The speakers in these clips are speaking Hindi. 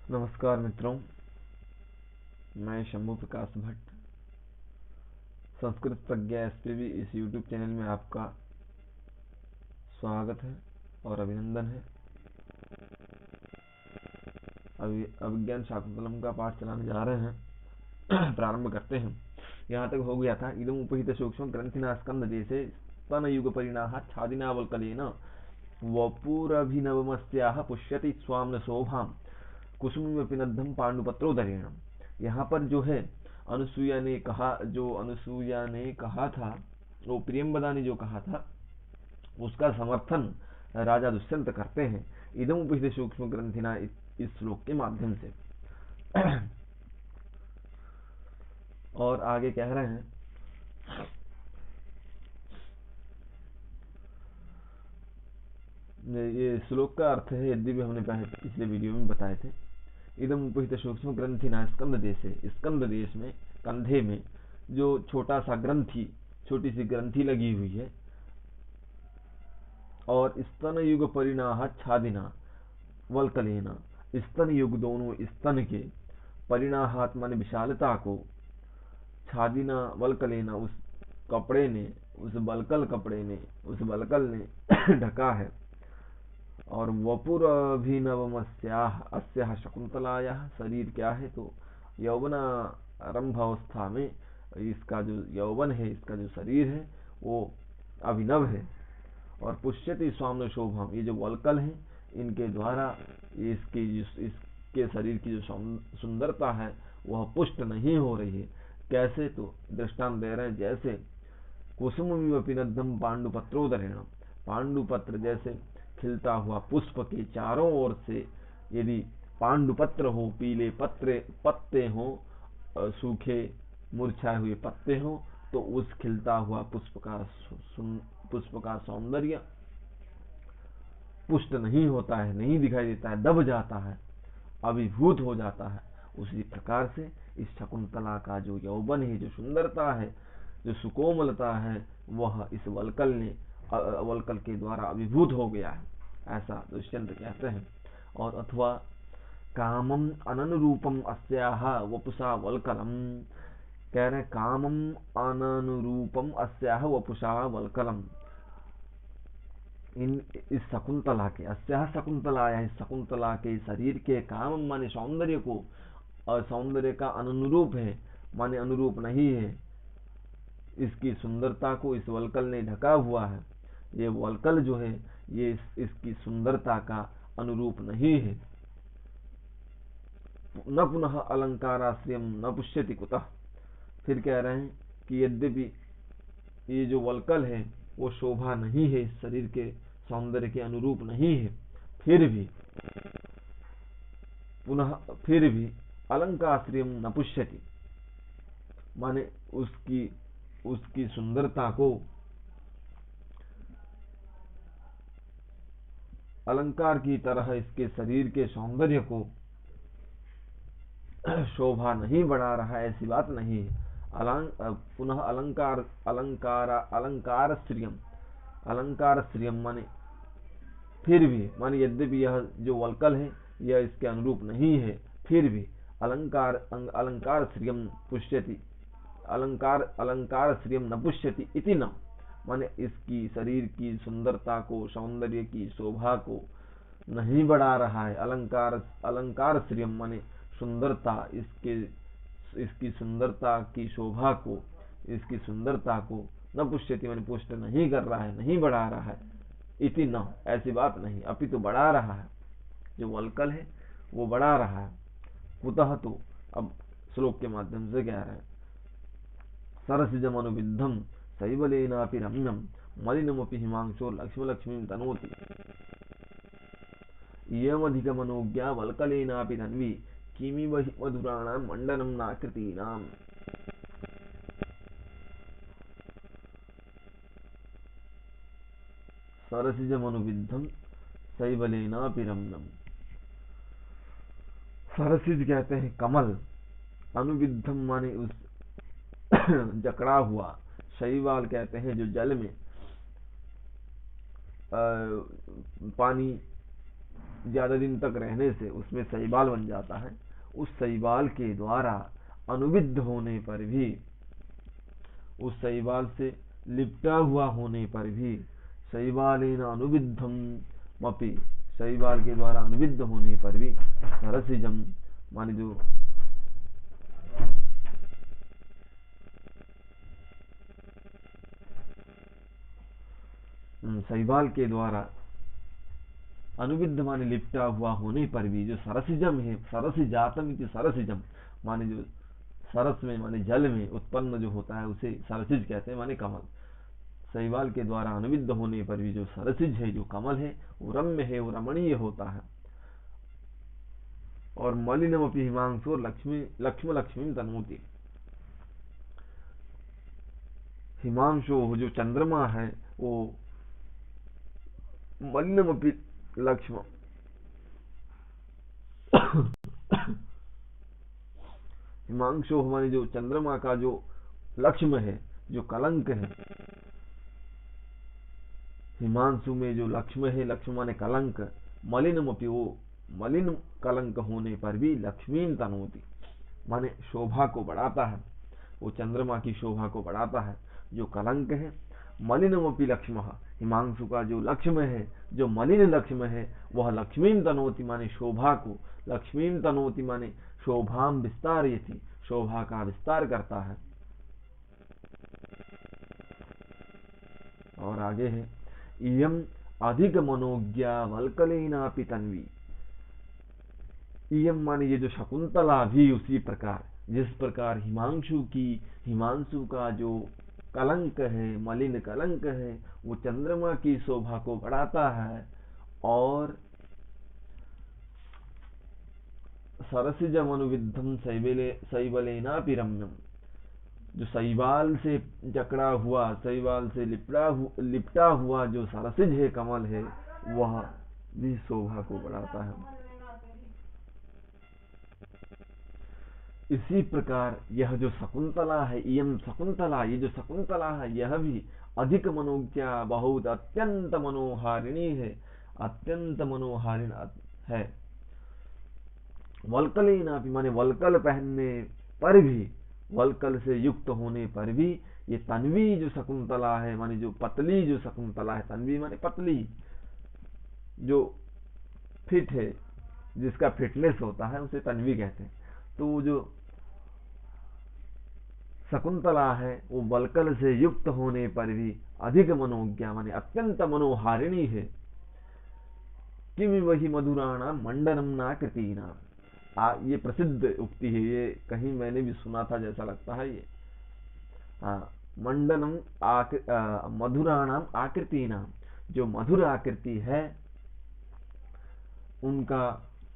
नमस्कार मित्रों, मैं शंभू प्रकाश भट्ट संस्कृत प्रज्ञा एसपीवी इस यूट्यूब चैनल में आपका स्वागत है और अभिनंदन है। अभिज्ञान शाकुंतलम का पाठ चलाने जा रहे हैं। प्रारंभ करते हैं। यहाँ तक हो गया था, इदम उपहित सूक्ष्म ग्रंथिना स्कंद जैसे स्तन युग परिणाह छादिनावल्कलेन वपुरभिनवमस्याः पुष्यति स्वाम्न शोभाम कुसुम पिनद्धम पांडुपत्रोदरेण। यहाँ पर जो है अनुसूया ने कहा था, वो प्रियंवदा ने जो कहा था, उसका समर्थन राजा दुष्यंत करते हैं इदम उपहित सूक्ष्म ग्रंथिना इस श्लोक के माध्यम से। और आगे कह रहे हैं, ये श्लोक का अर्थ है, यद्यपि हमने पिछले वीडियो में बताए थे। इदम उपहित सूक्ष्म ग्रंथिना स्कंद देशे, स्कंद देश में, कंधे में जो छोटा सा ग्रंथि, छोटी सी ग्रंथि लगी हुई है, और स्तन युग परिणाह छादिना वल्कलेना, स्तन युग दोनों स्तन के, परिणाहात माने विशालता को, छादिना वल्कलेना उस कपड़े ने, उस बलकल कपड़े ने, उस बलकल ने ढका है। और वपुर अभिनवमस्याः अस्याः शकुंतलायाः, शरीर क्या है तो यौवन आरंभ अवस्था में इसका जो यौवन है, इसका जो शरीर है वो अभिनव है। और पुष्यति स्वाम्न शोभाम, ये जो वल्कल है इनके द्वारा इसके शरीर की जो सुंदरता है वह पुष्ट नहीं हो रही है। कैसे तो दृष्टांत दे रहे हैं, जैसे कुसुम पिनद्धम पांडुपत्रोदरेण, पांडुपत्र जैसे खिलता हुआ पुष्प के चारों ओर से यदि पांडुपत्र हो, पीले पत्ते हो, सूखे मुरझाए हुए पत्ते हो, तो उस खिलता हुआ पुष्प का सौंदर्य पुष्ट नहीं होता है, नहीं दिखाई देता है, दब जाता है, अभिभूत हो जाता है। उसी प्रकार से इस शकुंतला का जो यौवन है, जो सुंदरता है, जो सुकोमलता है, वह इस वल्कल के द्वारा अभिभूत हो गया है, ऐसा दुष्यंत कहते हैं। और अथवा कामम अननुरूपम अस्याः वपुषा वल्कलम, कह रहे कामम अननुरूपम अस्याः वपुषा वल्कलम, इस शकुंतला के, अस्याः शकुंतलाया, इस शकुंतला के शरीर के, काम माने सौंदर्य को, और सौंदर्य का अनुरूप है माने अनुरूप नहीं है, इसकी सुंदरता को इस वल्कल ने ढका हुआ है। ये वल्कल जो है ये इसकी सुंदरता का अनुरूप नहीं है। न पुनः अलंकाराश्रयम न पुष्यति कुतः, फिर कह रहे हैं कि यद्यपि ये जो वल्कल है वो शोभा नहीं है, इस शरीर के सौंदर्य के अनुरूप नहीं है, फिर भी अलंकाश्रयम न पुष्यति, माने उसकी सुंदरता को, अलंकार की तरह इसके शरीर के सौंदर्य को शोभा नहीं बढ़ा रहा है, ऐसी बात नहीं है। पुनः अलंकार श्रियम माने फिर भी, माने यद्यपि यह जो वल्कल है यह इसके अनुरूप नहीं है, फिर भी अलंकार श्रियम पुष्यति, अलंकार श्रियम न पुष्यति इति न, माने इसकी शरीर की सुंदरता को, सौंदर्य की शोभा को नहीं बढ़ा रहा है। अलंकार श्रियम माने सुंदरता, इसकी सुंदरता की शोभा को, इसकी सुंदरता को न पुष्यति माने पुष्ट नहीं कर रहा है, नहीं बढ़ा रहा है। इति न, ऐसी बात नहीं, अपितु बढ़ा रहा है, जो वल्कल है वो बढ़ा रहा है। कुतः तो अब श्लोक के माध्यम से कह रहे हैं, सरसिजम अनुविद्धम शैवलेनापि रम्यम मलिनमपि हिमांशो लक्ष्मीं तनोति इयमधिकमनोज्ञा वल्कलेनापि तन्वी किमिव हि मधुराणां मंडनं नाकृतीनाम्। सरसिजम अनुविद्धम शैवलेनापि रम्यम, सरसिज कहते हैं कमल, अनुविद्धम माने उस जकड़ा हुआ, शैवाल कहते हैं जो जल में पानी ज्यादा दिन तक रहने से उसमें शैवाल बन जाता है। उस शैवाल के द्वारा अनुविद्ध होने पर भी, उस शैवाल से लिपटा हुआ होने पर भी, शैवालेन अनुविद्धम अपि, शैवाल के द्वारा अनुविद्ध होने पर भी सरसिजम माने जो शैवाल के द्वारा अनुविद्ध माने लिपटा हुआ होने पर भी जो सरसिजम है, सरस जातम इति सरसिजम माने जो सरस में माने जल में उत्पन्न जो होता है उसे सरसिज कहते हैं, माने कमल। शैवाल के द्वारा अनुविद्ध होने पर भी जो सरसिज है, जो कमल है, वो रम्य है, वो रमणीय होता है। और मलिनमपि हिमांशु लक्ष्मी लक्ष्मी तनोति, हिमांशु जो चंद्रमा है वो मलिनमपि लक्ष्म हिमांशु हमारे जो चंद्रमा का जो लक्ष्म है, जो कलंक है, हिमांशु में जो लक्ष्म है, लक्ष्म माने कलंक, मलिनमपि वो मलिन कलंक होने पर भी लक्ष्मीन तनोति माने शोभा को बढ़ाता है, वो चंद्रमा की शोभा को बढ़ाता है। जो कलंक है, मलिनमपि लक्ष्म, हिमांशु का जो लक्ष्म है, जो मलिन लक्ष्म है, वह लक्ष्मीन तनोति माने शोभा को, लक्ष्मीन तनोति माने शोभाम विस्तारयति, शोभा का विस्तार करता है। और आगे है इयम अधिक मनोज्ञा वल्कलेनापि तन्वी, इयम माने ये जो शकुंतला भी उसी प्रकार, जिस प्रकार हिमांशु का जो कलंक है, मलिन कलंक है, वो चंद्रमा की शोभा को बढ़ाता है। और सरसिजम अनुविद्धम शैवलेनापि रम्यम, जो शैवाल से जकड़ा हुआ, शैवाल से लिपटा हुआ जो सरसिज है, कमल है, वह भी शोभा को बढ़ाता है। इसी प्रकार यह जो शकुंतला है, इयम शकुंतला, ये जो शकुंतला है, यह भी अधिक मनोज्ञा, बहुत अत्यंत मनोहारिणी है, अत्यंत मनोहारिण है। वल्कलेना भी माने वल्कल पहनने पर भी, वल्कल से युक्त होने पर भी, ये तन्वी जो शकुंतला है, माने जो पतली जो शकुंतला है, तन्वी माने पतली, जो फिट है, जिसका फिटनेस होता है उसे तन्वी कहते हैं। तो जो शकुंतला है वो वल्कल से युक्त होने पर भी अधिक मनोज्ञा माने अत्यंत मनोहारिणी है। किम वही मधुराणा मंडनम नाकृतीना, ये प्रसिद्ध उक्ति है, ये कहीं मैंने भी सुना था जैसा लगता है ये। मंडनम मधुराणाम आकृतीना, जो मधुर आकृति है उनका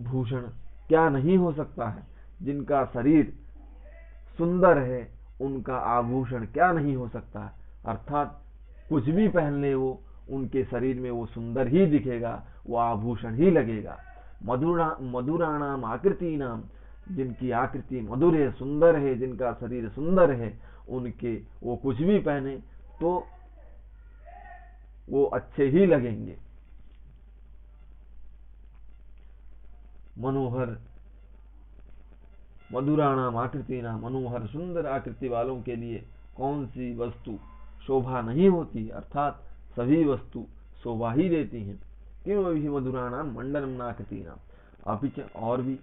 भूषण क्या नहीं हो सकता है, जिनका शरीर सुंदर है उनका आभूषण क्या नहीं हो सकता है, अर्थात कुछ भी पहन ले वो उनके शरीर में वो सुंदर ही दिखेगा, वो आभूषण ही लगेगा। मधुराणाम आकृति नाम, जिनकी आकृति मधुर है, सुंदर है, जिनका शरीर सुंदर है, उनके वो कुछ भी पहने तो वो अच्छे ही लगेंगे। मनोहर मधुराणाम आकृति नाम, मनोहर सुंदर आकृति वालों के लिए कौन सी वस्तु शोभा नहीं होती, अर्थात सभी वस्तु शोभा ही देती हैं। क्यों भी मधुराणाम मंडनम नाकृति नाम। अपिच और भी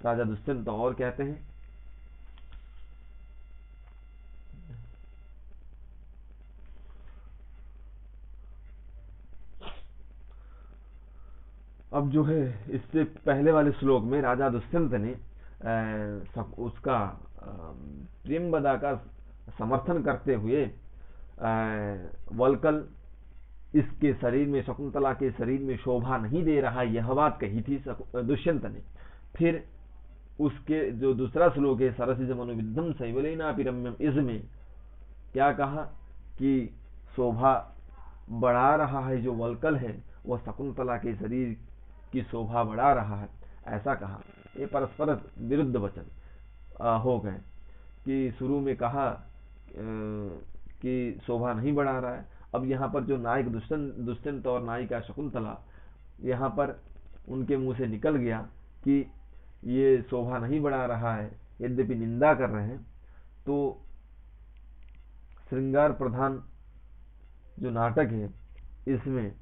राजा दुष्यंत और कहते हैं, अब जो है इससे पहले वाले श्लोक में राजा दुष्यंत ने उसका प्रेमवदा का समर्थन करते हुए वल्कल इसके शरीर में, शकुंतला के शरीर में शोभा नहीं दे रहा, यह बात कही थी दुष्यंत ने। फिर उसके जो दूसरा श्लोक है सरसिजम अनुविद्धम शैवलेनापि रम्यम, इसमें क्या कहा कि शोभा बढ़ा रहा है जो वल्कल है, वह शकुंतला के शरीर की शोभा बढ़ा रहा है, ऐसा कहा। ये परस्पर विरुद्ध वचन हो गए कि शुरू में कहा कि शोभा नहीं बढ़ा रहा है, अब यहाँ पर जो नायक दुष्यंत और नायिका शकुंतला, यहाँ पर उनके मुंह से निकल गया कि ये शोभा नहीं बढ़ा रहा है, यद्यपि निंदा कर रहे हैं, तो श्रृंगार प्रधान जो नाटक है इसमें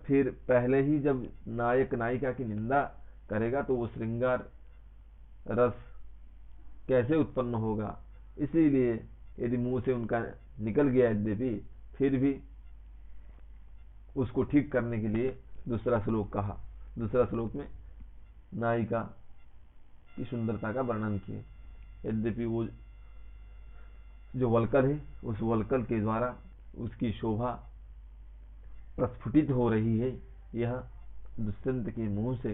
फिर पहले ही जब नायक नायिका की निंदा करेगा तो वो श्रृंगार रस कैसे उत्पन्न होगा। इसीलिए यदि मुंह से उनका निकल गया यद्यपि, फिर भी उसको ठीक करने के लिए दूसरा श्लोक कहा। दूसरा श्लोक में नायिका की सुंदरता का वर्णन किए। यद्यपि वो जो वल्कल है, उस वल्कल के द्वारा उसकी शोभा प्रस्फुटित हो रही है, यह दुष्यंत के मुंह से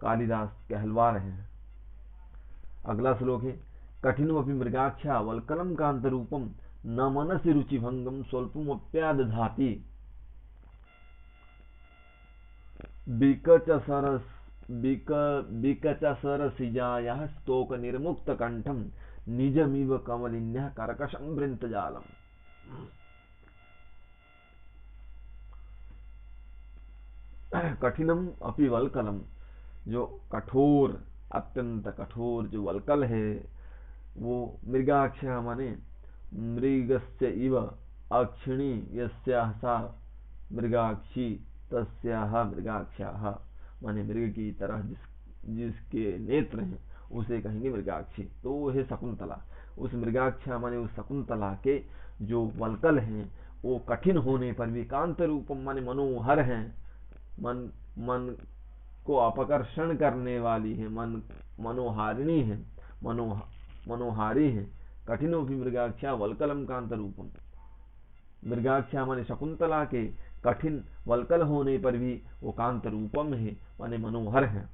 कालिदास कहलवा रहे हैं। अगला श्लोक है कठिनमपि मृगाख्या वल्कलम कांतरूपम न मनसि रुचिभंगम स्वल्पमप्यादधाति बिकचसरसिजायाः स्तोक निर्मुक्त कंठम निजमिव कमलिन्यः कर्कशं वृंतजालम। कठिनम अपि वल्कलम, जो कठोर, अत्यंत कठोर जो वल्कल है, वो मृगाख्या माने मृगस्य इव अक्षिणी यस्याः सा मृगाक्षी तस्याः मृगाख्याः, माने मृग की तरह जिसके नेत्र हैं उसे कहेंगे मृगाक्षी। तो वो है शकुंतला। उस मृगाख्या माने उस शकुंतला के जो वल्कल हैं वो कठिन होने पर भी कांत रूपम माने मनोहर हैं, मन को अपकर्षण करने वाली है, मनोहारिणी है, मनोहारी है। कठिनो भी मृगाख्या वल्कलम कांत रूपम, मृगाख्या माने शकुंतला के कठिन वल्कल होने पर भी वो कांत रूपम है, माने मनोहर है।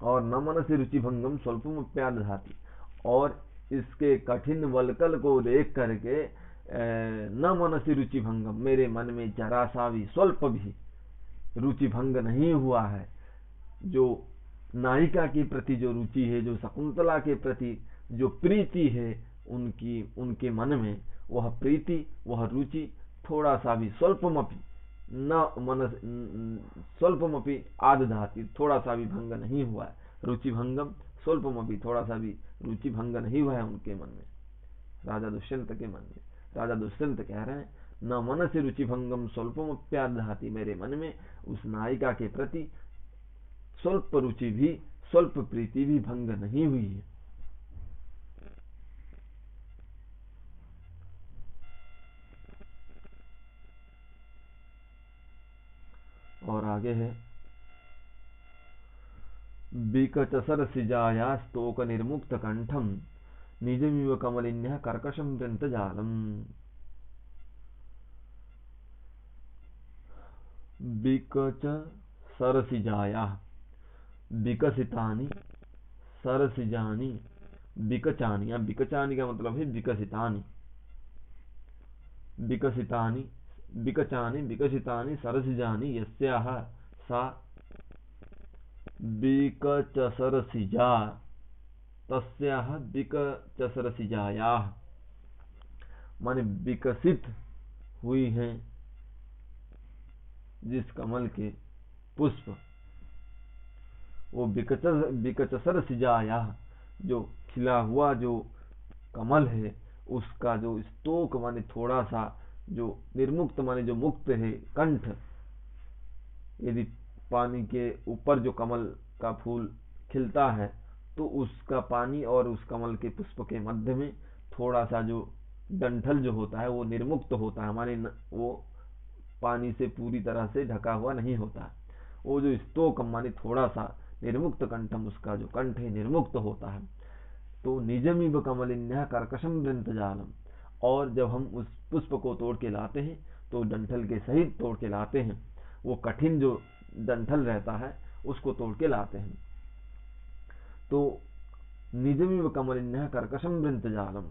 और न मनसि रुचिभंगम स्वल्पमप्यादधाति, और इसके कठिन वल्कल को देख करके न मनसि रुचिभंगम, मेरे मन में जरा सा भी स्वल्प भी रुचिभंग नहीं हुआ है। जो नायिका के प्रति जो रुचि है, जो शकुंतला के प्रति जो प्रीति है, उनके मन में वह प्रीति, वह रुचि थोड़ा सा भी स्वल्पमपि न मनस स्वल्पमपि आदधाति, थोड़ा सा भी भंग नहीं हुआ है। रुचि भंगम स्वल्पमपि, थोड़ा सा भी रुचि भंग नहीं हुआ है उनके मन में, राजा दुष्यंत के मन में। राजा दुष्यंत कह रहे हैं न मन से रुचि भंगम स्वल्पमप्यादधाति, मेरे मन में उस नायिका के प्रति स्वल्प रुचि भी, स्वल्प प्रीति भी भंग नहीं हुई है। और आगे है बीकचसर सिजाया स्तोक निर्मुक्त कंठम निजमिव कमलिन्यः कर्कशं वृंतजालम। बीकच सरसिजाया, विकसितानि सरसिजानि विकचानि, या विकचानि का मतलब है विकसितानि, विकसितानि विकचानि विकसितानि सरसिजानि यस्याः सा विकचसरसिजा तस्याः विकचसरसिजायाः, माने विकसित हुई हैं जिस कमल के पुष्प, वो विकचसरसिजाया, जो खिला हुआ जो कमल है उसका जो स्तोक माने थोड़ा सा, जो निर्मुक्त माने जो मुक्त है, कंठ, यदि पानी के ऊपर जो कमल का फूल खिलता है तो उसका पानी और उस कमल के पुष्प के मध्य में थोड़ा सा जो डंठल जो होता है वो निर्मुक्त होता है, माने वो पानी से पूरी तरह से ढका हुआ नहीं होता। वो जो स्तोक माने थोड़ा सा निर्मुक्त कंठम, उसका जो कंठ है निर्मुक्त होता है। तो निजमिव कमलिन्यः कर्कशं वृंतजालम, और जब हम उस पुष्प को तोड़ के लाते हैं तो डंठल के सहित तोड़ के लाते हैं, वो कठिन जो डंठल रहता है उसको तोड़ के लाते हैं। तो निजमिव कमलिन्यः कर्कशं वृंतजालम,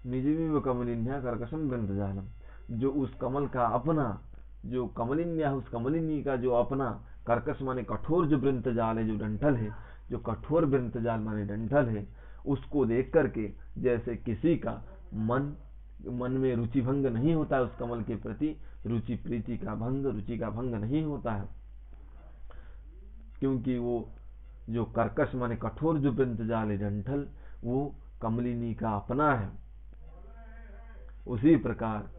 निजमिव कमलिन्यः कर्कशं वृंतजालम, जो उस कमल का अपना जो कमलिनी है, उस कमलिनी का जो अपना कर्कश माने कठोर जो वृंत जाल है, जो डंठल है, जो कठोर वृंत जाल माने डंठल है, उसको देख करके जैसे किसी का मन में रुचि भंग नहीं होता है, उस कमल के प्रति रुचि का भंग नहीं होता है, क्योंकि वो जो कर्कश माने कठोर जो वृंत जाल है डंठल, वो कमलिनी का अपना है। उसी प्रकार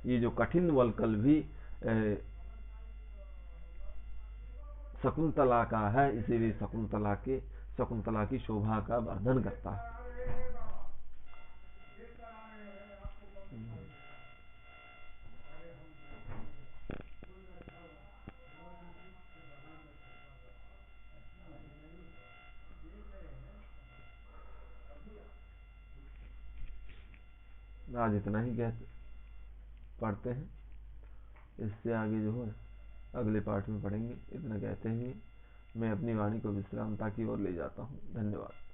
ये जो कठिन वल्कल भी शकुंतला का है, इसीलिए शकुंतला की शोभा का वर्धन करता है। आज इतना ही पढ़ते हैं, इससे आगे जो है अगले पाठ में पढ़ेंगे। इतना कहते हैं मैं अपनी वाणी को विश्रामता की ओर ले जाता हूँ। धन्यवाद।